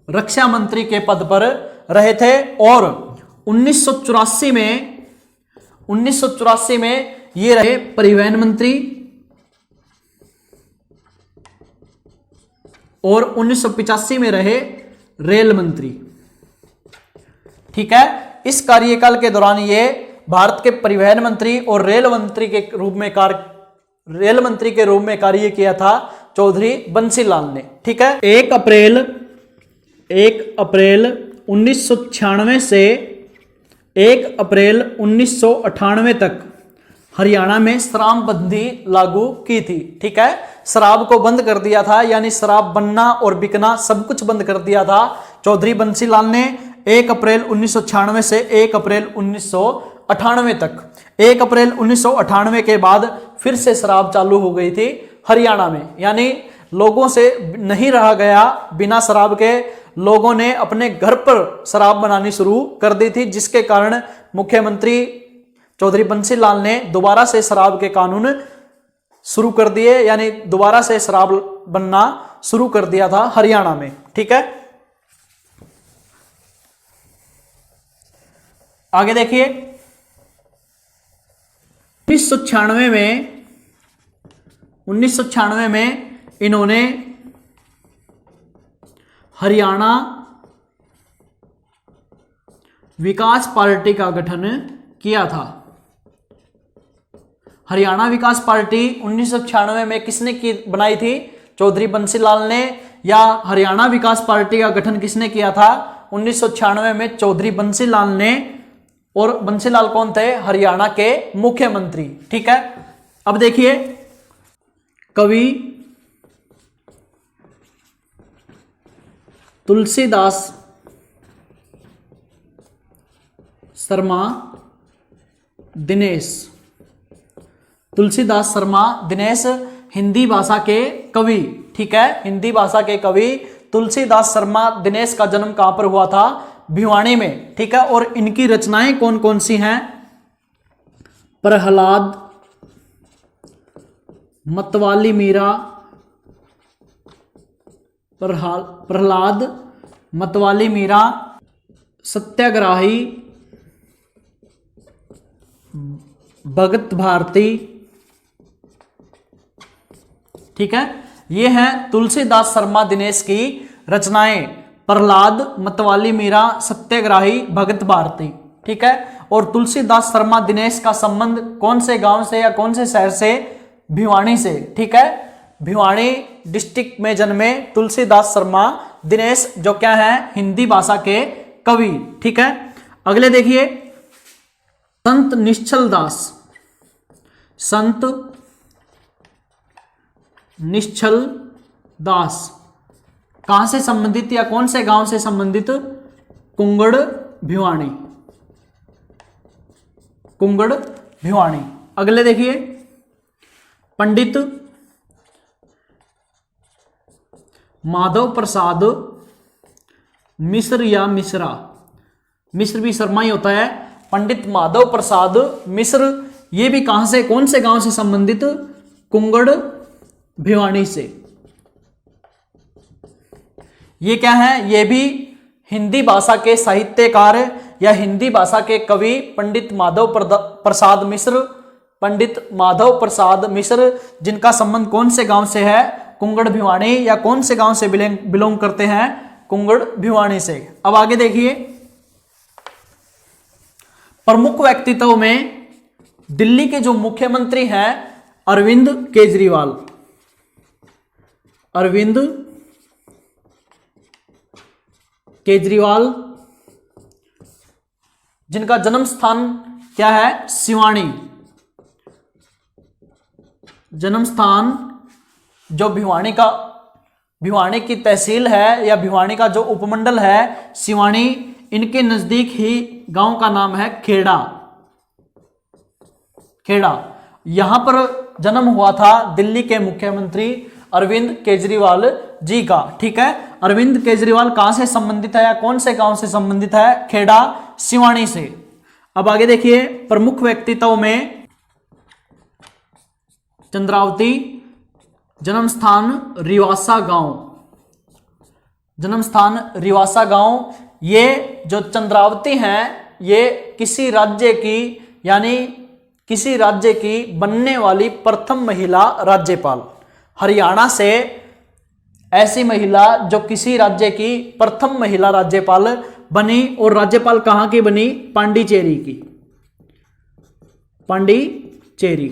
रक्षा मंत्री के पद पर रहे थे। और 1984 में ये रहे परिवहन मंत्री, और 1985 में रहे रेल मंत्री। ठीक है, इस कार्यकाल के दौरान ये भारत के परिवहन मंत्री और रेल मंत्री के रूप में कार्य किया था चौधरी बंसीलाल ने। ठीक है, 1 अप्रैल 1996 से 1 अप्रैल 1998 तक हरियाणा में शराबबंदी लागू की थी। ठीक है, शराब को बंद कर दिया था, यानी शराब बनना और बिकना सब कुछ बंद कर दिया था चौधरी बंसीलाल ने 1 अप्रैल 1996 से 1 अप्रैल 1998 तक। 1 अप्रैल 1998 के बाद फिर से शराब चालू हो गई थी हरियाणा में, यानी लोगों से नहीं रहा गया बिना शराब के। लोगों ने अपने घर पर शराब बनानी शुरू कर दी थी, जिसके कारण मुख्यमंत्री चौधरी बंसीलाल ने दोबारा से शराब के कानून शुरू कर दिए, यानी दोबारा से शराब बनना शुरू कर दिया था हरियाणा में। ठीक है, आगे देखिए, 1996 में इन्होंने हरियाणा विकास पार्टी का गठन किया था। हरियाणा विकास पार्टी 1996 में किसने बनाई थी, चौधरी बंसीलाल ने, या हरियाणा विकास पार्टी का गठन किसने किया था 1996 में, चौधरी बंसीलाल ने। और बंसीलाल कौन थे, हरियाणा के मुख्यमंत्री। ठीक है, अब देखिए, कवि तुलसीदास शर्मा दिनेश, तुलसीदास शर्मा दिनेश हिंदी भाषा के कवि। ठीक है, हिंदी भाषा के कवि तुलसीदास शर्मा दिनेश का जन्म कहां पर हुआ था, भिवानी में। ठीक है, और इनकी रचनाएं कौन कौन सी हैं, प्रहलाद, मतवाली मीरा, प्रहलाद, मतवाली मीरा, सत्याग्रही, भगत भारती। ठीक है, ये हैं तुलसीदास शर्मा दिनेश की रचनाएं, प्रहलाद, मतवाली मीरा, सत्याग्रही, भगत भारती। ठीक है, और तुलसीदास शर्मा दिनेश का संबंध कौन से गांव से या कौन से शहर से, भिवानी से। ठीक है, भिवानी डिस्ट्रिक्ट में जन्मे तुलसीदास शर्मा दिनेश, जो क्या है, हिंदी भाषा के कवि। ठीक है, अगले देखिए, संत निश्चल दास, संत निश्चल दास कहां से संबंधित या कौन से गांव से संबंधित, कुंगड़ भिवानी, कुंगड़ भिवानी। अगले देखिए पंडित माधव प्रसाद मिश्र या मिश्रा, मिश्र भी शर्मा ही होता है। पंडित माधव प्रसाद मिश्र, ये भी कहां से, कौन से गांव से संबंधित, कुंगड़ भिवानी से। ये क्या है, ये भी हिंदी भाषा के साहित्यकार या हिंदी भाषा के कवि पंडित माधव प्रसाद मिश्र, पंडित माधव प्रसाद मिश्र, जिनका संबंध कौन से गांव से है, कुंगड़ भिवानी, या कौन से गांव से बिलोंग करते हैं, कुंगड़ भिवानी से। अब आगे देखिए प्रमुख व्यक्तित्व में दिल्ली के जो मुख्यमंत्री हैं अरविंद केजरीवाल, अरविंद केजरीवाल, जिनका जन्म स्थान क्या है, सिवानी, जन्म स्थान जो भिवानी की तहसील है या भिवानी का जो उपमंडल है सिवानी, इनके नजदीक ही गांव का नाम है खेड़ा, खेड़ा। यहां पर जन्म हुआ था दिल्ली के मुख्यमंत्री अरविंद केजरीवाल जी का। ठीक है, अरविंद केजरीवाल कहां से संबंधित है या कौन से गांव से संबंधित है, खेड़ा सिवानी से। अब आगे देखिए प्रमुख व्यक्तित्व में चंद्रावती, जन्म स्थान रिवासा गांव, जन्म स्थान रिवासा गांव। ये जो चंद्रावती हैं ये किसी राज्य की, यानी किसी राज्य की बनने वाली प्रथम महिला राज्यपाल, हरियाणा से ऐसी महिला जो किसी राज्य की प्रथम महिला राज्यपाल बनी, और राज्यपाल कहां की बनी, पांडिचेरी की, पांडिचेरी,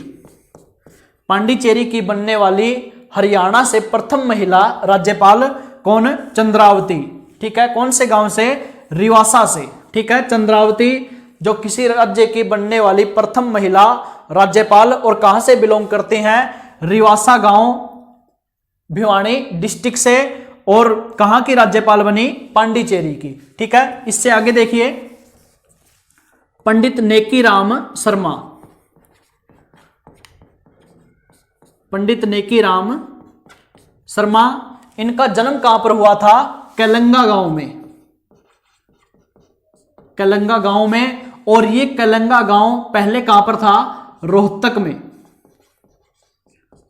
पांडिचेरी की बनने वाली हरियाणा से प्रथम महिला राज्यपाल कौन, चंद्रावती। ठीक है, कौन से गांव से, रिवासा से। ठीक है, चंद्रावती जो किसी राज्य की बनने वाली प्रथम महिला राज्यपाल, और कहां से बिलोंग करते हैं, रिवासा गांव भिवानी डिस्ट्रिक्ट से, और कहां की राज्यपाल बनी, पांडिचेरी की। ठीक है, इससे आगे देखिए पंडित नेकीराम शर्मा, पंडित नेकीराम शर्मा, इनका जन्म कहां पर हुआ था, केलंगा गांव में, केलंगा गांव में। और ये केलंगा गांव पहले कहां पर था, रोहतक में,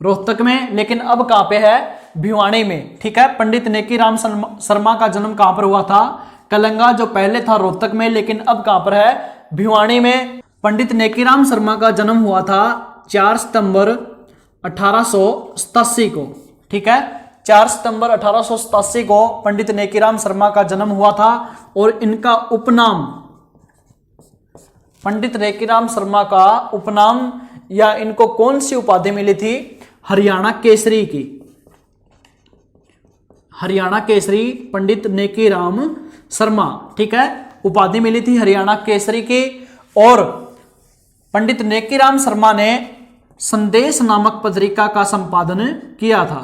रोहतक में, लेकिन अब कहां पे है, भिवानी में। ठीक है, पंडित नेकीराम शर्मा का जन्म कहां पर हुआ था, केलंगा, जो पहले था रोहतक में, लेकिन अब कहां पर है, भिवानी में। पंडित नेकीराम शर्मा का जन्म हुआ था 4 सितंबर 1887 को। ठीक है, 4 सितंबर 1887 को पंडित नेकीराम शर्मा का जन्म हुआ था, और इनका उपनाम, पंडित नेकीराम शर्मा का उपनाम या इनको कौन सी उपाधि मिली थी, हरियाणा केसरी की, हरियाणा केसरी पंडित नेकीराम शर्मा। ठीक है, उपाधि मिली थी हरियाणा केसरी की। और पंडित नेकीराम शर्मा ने संदेश नामक पत्रिका का संपादन किया था,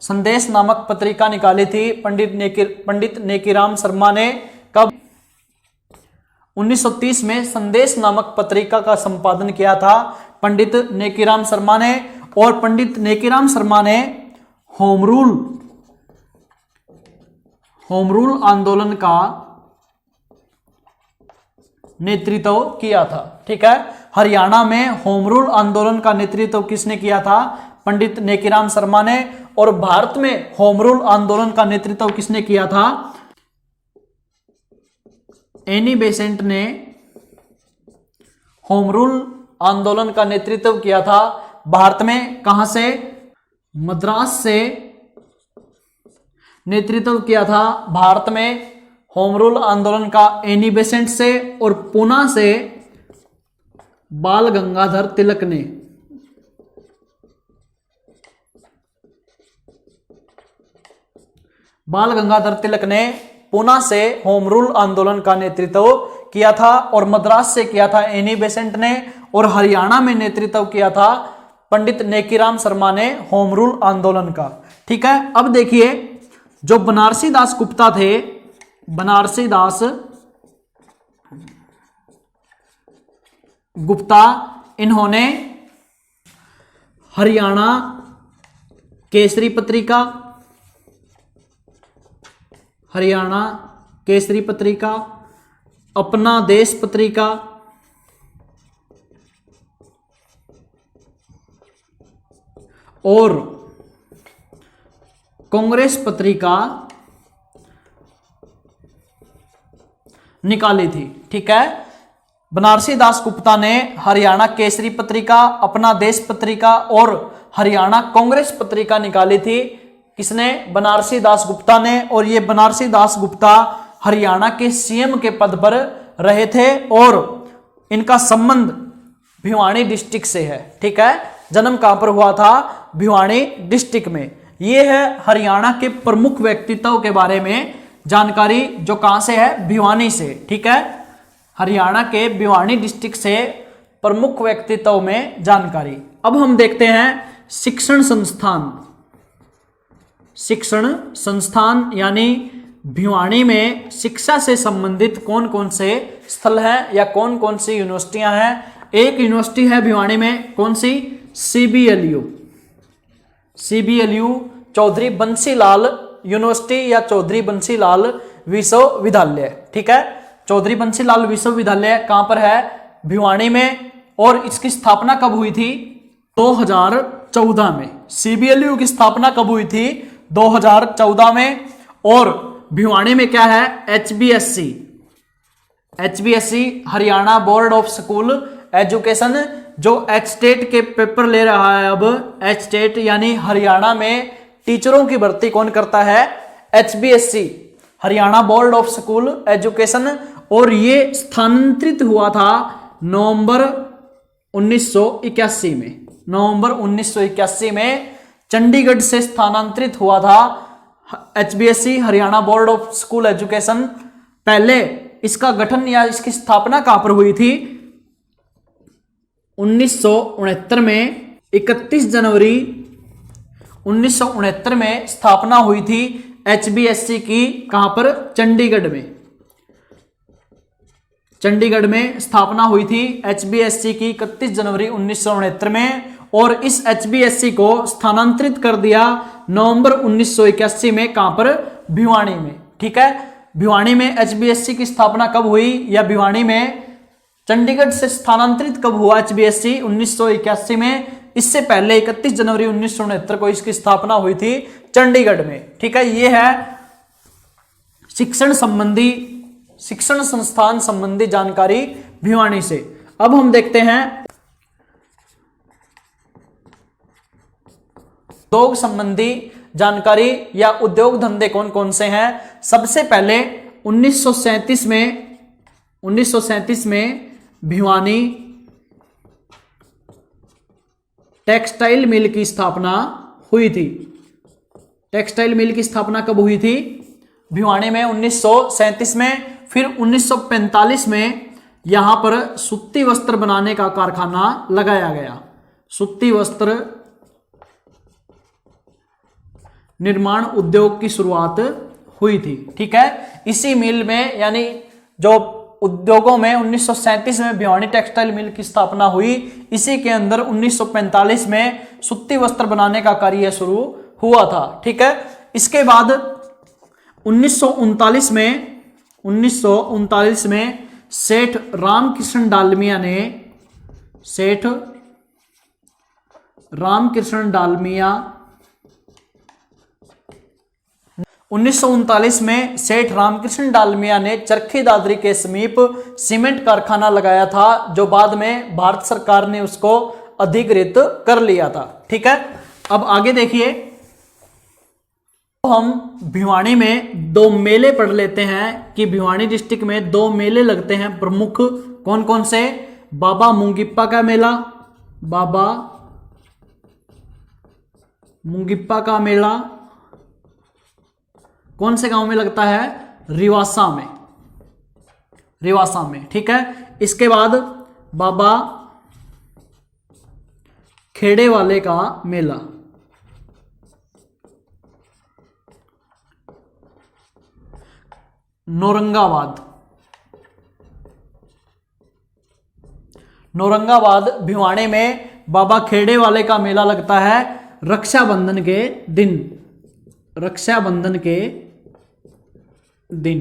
संदेश नामक पत्रिका निकाली थी पंडित नेकीराम शर्मा ने। कब, 1930 में संदेश नामक पत्रिका का संपादन किया था पंडित नेकीराम शर्मा ने। और पंडित नेकीराम शर्मा ने होम रूल आंदोलन का नेतृत्व किया था। ठीक है, हरियाणा में होम रूल आंदोलन का नेतृत्व किसने किया था, पंडित नेकीराम शर्मा ने। और भारत में होम रूल आंदोलन का नेतृत्व किसने किया था, एनी बेसेंट ने होम रूल आंदोलन का नेतृत्व किया था भारत में। कहां से, मद्रास से नेतृत्व किया था भारत में होम रूल आंदोलन का एनी बेसेंट से, और पूना से बाल गंगाधर तिलक ने। बाल गंगाधर तिलक ने पूना से होम रूल आंदोलन का नेतृत्व किया था, और मद्रास से किया था एनी बेसेंट ने, और हरियाणा में नेतृत्व किया था पंडित नेकीराम शर्मा ने होम रूल आंदोलन का। ठीक है, अब देखिए जो बनारसी दास गुप्ता थे, बनारसी दास गुप्ता, इन्होंने हरियाणा केसरी पत्रिका, हरियाणा केसरी पत्रिका, अपना देश पत्रिका और कांग्रेस पत्रिका निकाली थी। ठीक है, बनारसी दास गुप्ता ने हरियाणा केसरी पत्रिका, अपना देश पत्रिका और हरियाणा कांग्रेस पत्रिका निकाली थी। किसने? बनारसी दास गुप्ता ने। और ये बनारसी दास गुप्ता हरियाणा के सीएम के पद पर रहे थे और इनका संबंध भिवानी डिस्ट्रिक्ट से है। ठीक है, जन्म कहां पर हुआ था? भिवानी डिस्ट्रिक्ट में। ये है हरियाणा के प्रमुख व्यक्तित्व के बारे में जानकारी, जो कहां से है? भिवानी से। ठीक है, हरियाणा के भिवानी डिस्ट्रिक्ट से प्रमुख व्यक्तित्व में जानकारी। अब हम देखते हैं शिक्षण संस्थान। शिक्षण संस्थान यानी भिवानी में शिक्षा से संबंधित कौन कौन से स्थल हैं या कौन कौन सी यूनिवर्सिटियां हैं। एक यूनिवर्सिटी है भिवानी में, कौन सी? CBLU, CBLU Chaudhary Bansilal university या चौधरी बंसीलाल विश्वविद्यालय। ठीक है, चौधरी बंसीलाल विश्वविद्यालय कहां पर है? भिवानी में। और इसकी स्थापना कब हुई थी? 2014 में। CBLU की स्थापना कब हुई थी? 2014 में। और भिवानी में क्या है? HBSC, HBSC Haryana board of school education, जो एचटेट के पेपर ले रहा है अब। एचटेट यानी हरियाणा में टीचरों की भर्ती कौन करता है? HBSC, Haryana board of school education. और ये स्थानांतरित हुआ था नवंबर 1981 में। नवंबर 1981 में चंडीगढ़ से स्थानांतरित हुआ था HBSC, Haryana board of school education. पहले इसका गठन या इसकी स्थापना कहां पर हुई थी? 1969 में। 31 जनवरी 1969 में स्थापना हुई थी HBSC की। कहां पर? चंडीगढ़ में। चंडीगढ़ में स्थापना हुई थी HBSC की 31 जनवरी 1969 में। और इस HBSC को स्थानांतरित कर दिया नवंबर 1981 में। कहां पर? भिवानी में। ठीक है, भिवानी में HBSC की स्थापना कब हुई या भिवानी में चंडीगढ़ से स्थानांतरित कब हुआ HBSC? 1981 में। इससे पहले 31 जनवरी 1969 को इसकी स्थापना हुई थी चंडीगढ़ में। ठीक है, ये है शिक्षण संबंधी, शिक्षण संस्थान संबंधी जानकारी भिवानी से। अब हम देखते हैं उद्योग संबंधी जानकारी या उद्योग धंधे कौन कौन से हैं। सबसे पहले 1937 में भिवानी टेक्सटाइल मिल की स्थापना हुई थी। टेक्सटाइल मिल की स्थापना कब हुई थी? भिवानी में 1937 में। फिर 1945 में यहां पर सूती वस्त्र बनाने का कारखाना लगाया गया। सूती वस्त्र निर्माण उद्योग की शुरुआत हुई थी। ठीक है, इसी मिल में यानी जो उद्योगों में 1937 में भिवानी टेक्सटाइल मिल की स्थापना हुई, इसी के अंदर 1945 में सूती वस्त्र बनाने का कार्य शुरू हुआ था। ठीक है, इसके बाद 1939 में सेठ रामकृष्ण डालमिया ने 1939 में सेठ रामकृष्ण डालमिया ने चरखी दादरी के समीप सीमेंट कारखाना लगाया था, जो बाद में भारत सरकार ने उसको अधिकृत कर लिया था। ठीक है, अब आगे देखिए, हम भिवानी में दो मेले पढ़ लेते हैं कि भिवानी डिस्ट्रिक्ट में दो मेले लगते हैं प्रमुख। कौन कौन से? बाबा मुंगिप्पा का मेला, बाबा मुंगिप्पा का मेला कौन से गांव में लगता है? रिवासा में, रिवासा में। ठीक है, इसके बाद बाबा खेड़े वाले का मेला, नौरंगाबाद भिवानी में बाबा खेड़े वाले का मेला लगता है रक्षाबंधन के दिन। रक्षाबंधन के दिन।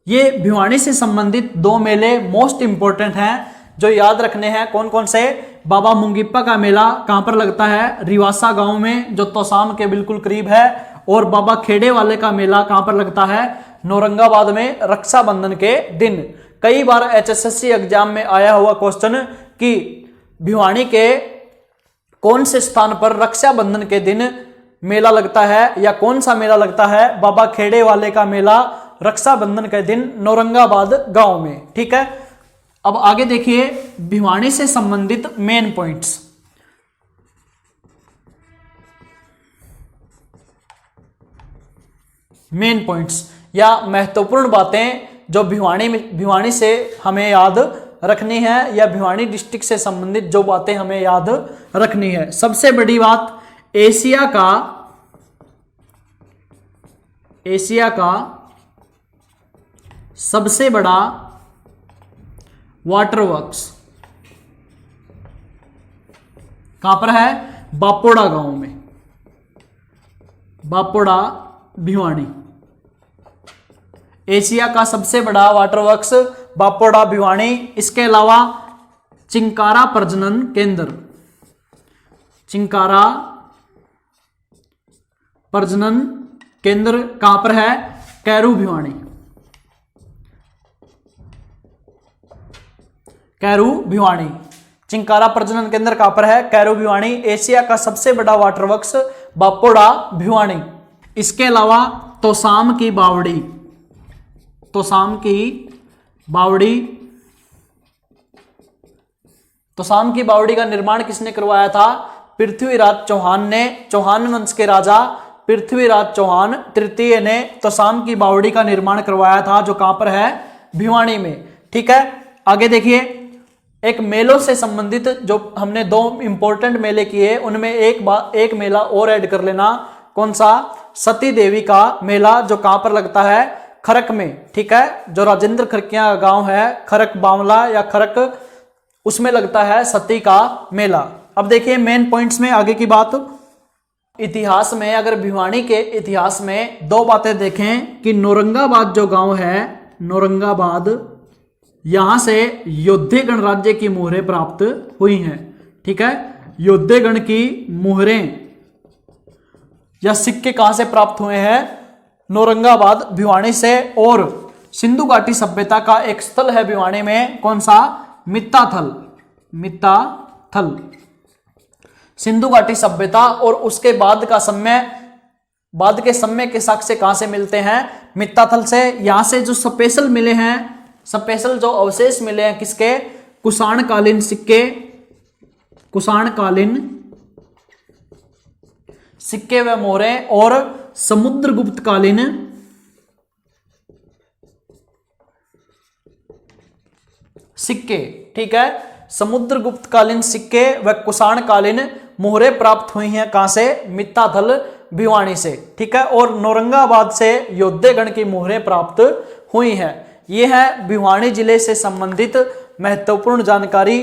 ये भिवानी से संबंधित दो मेले मोस्ट इंपॉर्टेंट हैं जो याद रखने हैं। कौन कौन से? बाबा मुंगीप्पा का मेला कहां पर लगता है? रिवासा गांव में, जो तोसाम के बिल्कुल करीब है। और बाबा खेड़े वाले का मेला कहां पर लगता है? नौरंगाबाद में, रक्षाबंधन के दिन। कई बार HSSC एग्जाम में आया हुआ क्वेश्चन कि भिवानी के कौन से स्थान पर रक्षाबंधन के दिन मेला लगता है, या कौन सा मेला लगता है? बाबा खेड़े वाले का मेला रक्षाबंधन के दिन नौरंगाबाद गांव में। ठीक है, अब आगे देखिए भिवानी से संबंधित मेन पॉइंट्स। मेन पॉइंट्स या महत्वपूर्ण बातें जो भिवानी से हमें याद रखनी है, या भिवानी डिस्ट्रिक्ट से संबंधित जो बातें हमें याद रखनी है। सबसे बड़ी बात, एशिया का सबसे बड़ा वाटर वर्क्स कहां पर है? बापोड़ा गांव में। बापोड़ा भिवानी। एशिया का सबसे बड़ा वाटर वर्क्स बापोड़ा भिवानी। इसके अलावा चिंकारा प्रजनन केंद्र, चिंकारा प्रजनन केंद्र कहां पर है? कैरू भिवानी। कैरू भिवानी। चिंकारा प्रजनन केंद्र कहां पर है? कैरू भिवानी। एशिया का सबसे बड़ा वाटर वर्क्स बापोड़ा भिवानी। इसके अलावा तोसाम की बावड़ी, तोसाम की बावड़ी। तोसाम की बावड़ी का निर्माण किसने करवाया था? पृथ्वीराज चौहान ने। चौहान वंश के राजा पृथ्वीराज चौहान तृतीय ने तोसाम की बावड़ी का निर्माण करवाया था, जो कहां पर है? भिवानी में। ठीक है, आगे देखिए एक मेलों से संबंधित जो हमने दो इंपॉर्टेंट मेले किए, उनमें एक मेला और ऐड कर लेना। कौन सा? सती देवी का मेला, जो कहां पर लगता है? खरक में। ठीक है, जो राजेंद्र खरकिया गांव है, खरक बावला या खरक, उसमें लगता है सती का मेला। अब देखिए मेन पॉइंट्स में आगे की बात। इतिहास में, अगर भिवानी के इतिहास में दो बातें देखें कि नौरंगाबाद जो गांव है, नौरंगाबाद, यहां से योद्धे गणराज्य की मोहरें प्राप्त हुई हैं। ठीक है, योद्धे गण की मोहरें या सिक्के कहां से प्राप्त हुए हैं? नौरंगाबाद भिवानी से। और सिंधु घाटी सभ्यता का एक स्थल है भिवानी में, कौन सा? मित्ताथल। मित्ताथल सिंधु घाटी सभ्यता। और उसके बाद का समय, बाद के समय के साक्ष्य कहां से मिलते हैं? मित्ताथल से। यहां से जो स्पेशल मिले हैं, स्पेशल जो अवशेष मिले हैं किसके? कुषाणकालीन सिक्के, कुषाणकालीन सिक्के व मोहरें और समुद्रगुप्तकालीन सिक्के। ठीक है, समुद्रगुप्तकालीन सिक्के व कुषाणकालीन मोहरें प्राप्त हुई हैं कहां से? मित्ताथल भिवानी से। ठीक है, और नौरंगाबाद से योद्धेगण की मोहरें प्राप्त हुई हैं। यह है भिवानी जिले से संबंधित महत्वपूर्ण जानकारी।